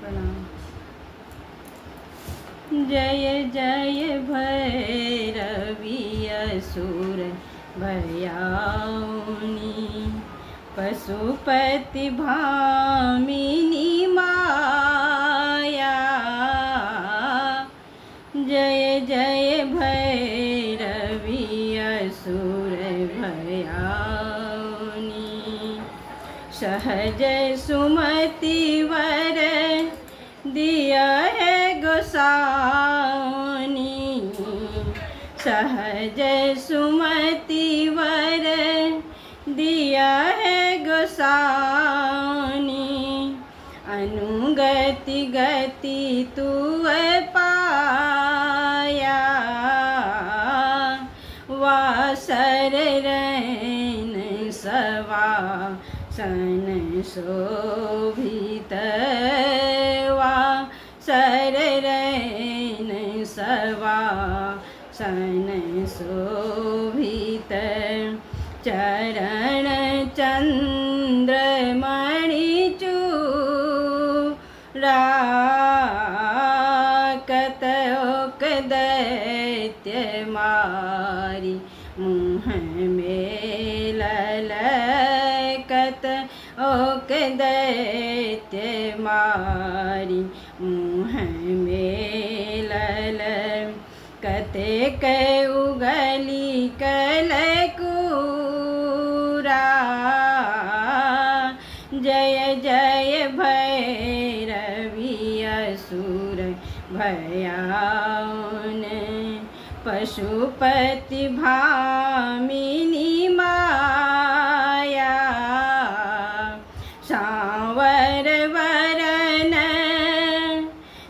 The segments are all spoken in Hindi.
प्रणाम। जय जय भैरवी असुर भयाउनी, पशुपति भामिनी माया। जय जय भैरवी असुर भयाउनी, सहज सुमति वर दिया है गोसाउनी। सहज सुमति वर दिया है गोसाउनी, अनुगति गति तू पाया। वासर रैन सवा सन शोभित, वासर रैन सवा सन शोभित। चरण चंद्रमणि चूड़ा, कतओक दैत्य मारी मुँह में ललकत। ओक दैत्य मारी मुँह में ललकते के उगली कलकूरा। जय जय भैरवी असुर भयाउन, पशुपति भामिनी माया। सांवर वरन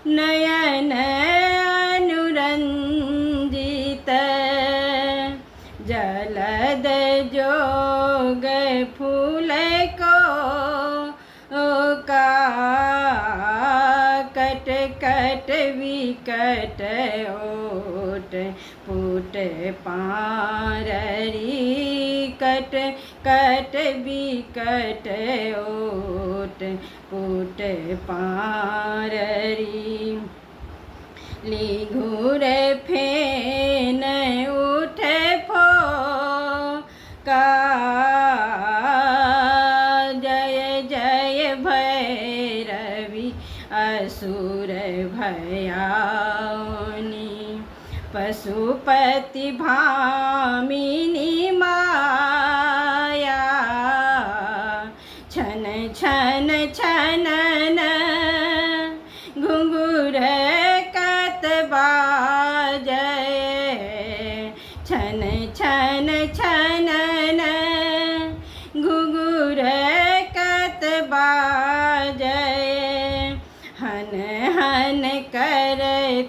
नयन अनुरंजित, जलद जोग फूल को का कट कट विकट ओट पुट पाररी। कट कट विकट ओट पुट पाररी, लिघुर फेन उठे फोका। जय जय भैरवी असुर भयाउनी, पशुपति भामिनी माया। छन छन छनन घुंघुर कत बाजय, छन छन छनन घुंघुर कत बाजय। हन हन कर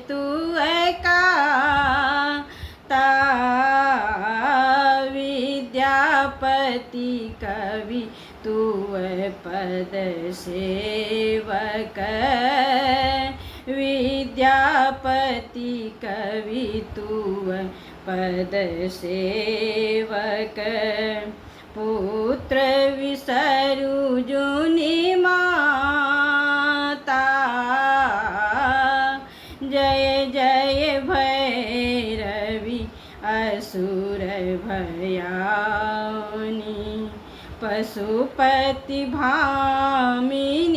तू का ता, विद्यापति कवि तू पद सेवक। विद्यापति कवि तू पद सेवक। पुत्र विसरु जुनि माता, जय जय भैरवी असुर भयाउनी, पशुपति भामिनी